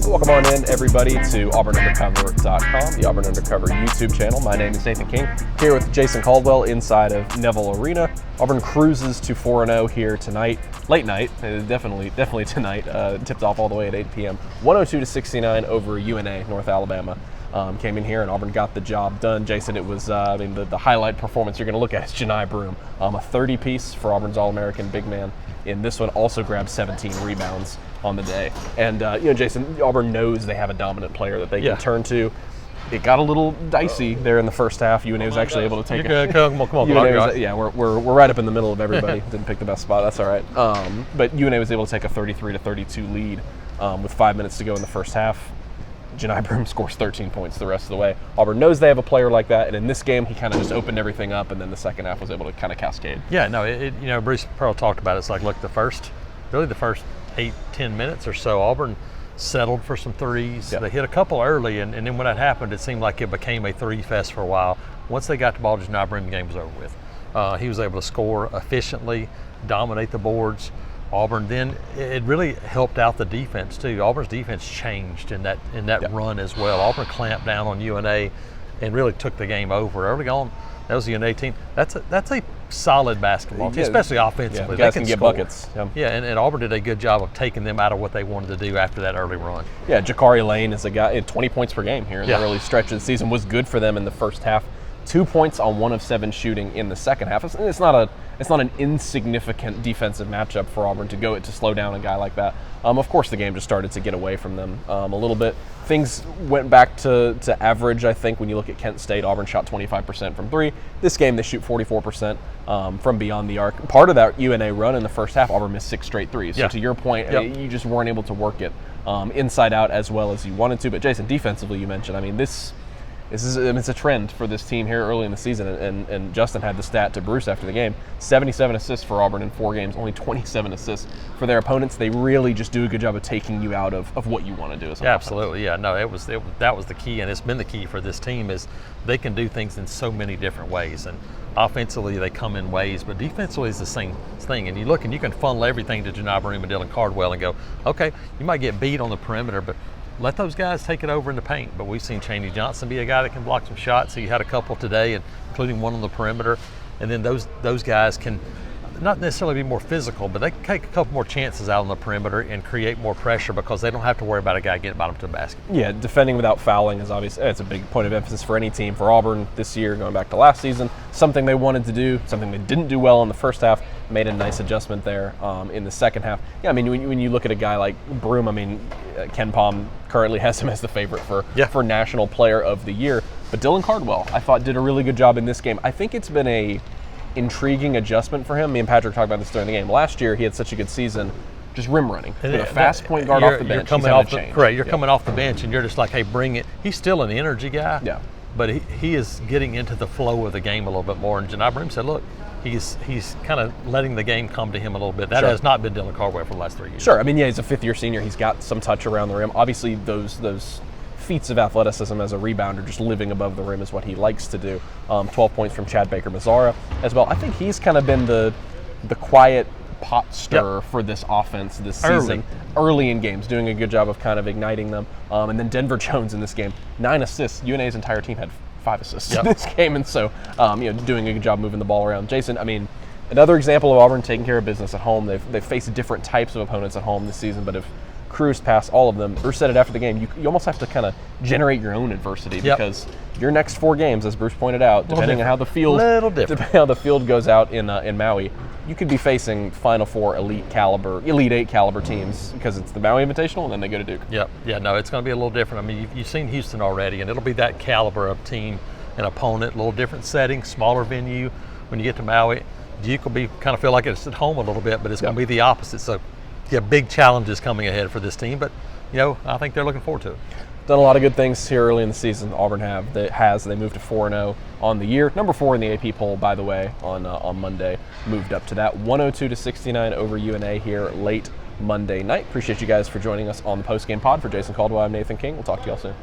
Welcome on in, everybody, to AuburnUndercover.com, the Auburn Undercover YouTube channel. My name is Nathan King, here with Jason Caldwell inside of Neville Arena. Auburn cruises to 4-0 here tonight, late night, definitely tonight. Tipped off all the way at 8 p.m. 102-69 over UNA, North Alabama. Came in here and Auburn got the job done. Jason, it was, the highlight performance you're going to look at is Janai Broome. A 30-piece for Auburn's All-American big man. In this one, also grabbed 17 rebounds on the day. And, Jason, Auburn knows they have a dominant player that they can turn to. It got a little dicey there in the first half. UNA was actually able to take it. Come on. We're right up in the middle of everybody. Didn't pick the best spot. That's all right. But UNA was able to take a 33-32 lead with 5 minutes to go in the first half. Janai Broome scores 13 points the rest of the way. Auburn knows they have a player like that, and in this game, he kind of just opened everything up, and then the second half was able to kind of cascade. Yeah, no, Bruce Pearl talked about it. It's like, look, the first 8-10 minutes or so, Auburn settled for some threes. Yep. They hit a couple early, and then when that happened, it seemed like it became a three fest for a while. Once they got the ball to Janai Broome, the game was over with. He was able to score efficiently, dominate the boards. Auburn, then it really helped out the defense too. Auburn's defense changed in that run as well. Auburn clamped down on UNA and really took the game over early on. That was the UNA team. That's a solid basketball team, especially offensively. Guys can get score. buckets. Yeah, and Auburn did a good job of taking them out of what they wanted to do after that early run. Yeah, Jakari Lane is a guy, 20 points per game here in the early stretch of the season, was good for them in the first half. 2 points on 1 of 7 shooting in the second half. It's not an insignificant defensive matchup for Auburn to slow down a guy like that. Of course, the game just started to get away from them a little bit. Things went back to average, I think, when you look at Kent State. Auburn shot 25% from three. This game, they shoot 44% from beyond the arc. Part of that UNA run in the first half, Auburn missed 6 straight threes. So to your point, you just weren't able to work it inside out as well as you wanted to. But Jason, defensively, you mentioned, it's a trend for this team here early in the season, and Justin had the stat to Bruce after the game. 77 assists for Auburn in 4 games, only 27 assists for their opponents. They really just do a good job of taking you out of what you want to do as an offense. Absolutely, yeah. No, that was the key, and it's been the key for this team is they can do things in so many different ways. And offensively, they come in ways, but defensively is the same thing. And you look and you can funnel everything to Janai Broome and Dylan Caldwell and go, okay, you might get beat on the perimeter, but let those guys take it over in the paint. But we've seen Chaney Johnson be a guy that can block some shots. He had a couple today, including one on the perimeter. And then those guys can not necessarily be more physical, but they can take a couple more chances out on the perimeter and create more pressure because they don't have to worry about a guy getting bottom to the basket. Yeah, defending without fouling is obviously it's a big point of emphasis for any team. For Auburn this year, going back to last season, something they wanted to do, something they didn't do well in the first half, made a nice adjustment there in the second half. Yeah, when you look at a guy like Broome, Ken Pom currently has him as the favorite for National Player of the Year. But Dylan Caldwell, I thought, did a really good job in this game. I think it's been a intriguing adjustment for him. Me and Patrick talked about this during the game. Last year, he had such a good season, just rim running. With a fast point guard off the bench, you're coming off the bench, and you're just like, hey, bring it. He's still an energy guy, but he is getting into the flow of the game a little bit more. And Janai Broome said, look, he's kind of letting the game come to him a little bit. That has not been Dylan Caldwell for the last 3 years. Sure. He's a fifth-year senior. He's got some touch around the rim. Obviously, those feats of athleticism as a rebounder, just living above the rim, is what he likes to do. 12 points from Chad Baker-Mazara as well. I think he's kind of been the quiet pot stirrer for this offense this season. Early in games, doing a good job of kind of igniting them. And then Denver Jones in this game, 9 assists. UNA's entire team had 5 assists in this game, and so doing a good job moving the ball around. Jason, another example of Auburn taking care of business at home. They've faced different types of opponents at home this season, but have cruised past all of them. Bruce said it after the game, you almost have to kind of generate your own adversity because your next 4 games, as Bruce pointed out, depending on how the field goes out in Maui, you could be facing Final Four Elite 8 caliber teams because it's the Maui Invitational and then they go to Duke. It's going to be a little different. You've seen Houston already, and it'll be that caliber of team and opponent, a little different setting, smaller venue. When you get to Maui, Duke will kind of feel like it's at home a little bit, but it's going to be the opposite. So big challenges coming ahead for this team, but I think they're looking forward to it. Done a lot of good things here early in the season. Auburn they moved to 4-0 on the year. Number 4 in the AP poll, by the way, on Monday. Moved up to that 102-69 over UNA here late Monday night. Appreciate you guys for joining us on the Postgame Pod. For Jason Caldwell, I'm Nathan King. We'll talk to you all soon.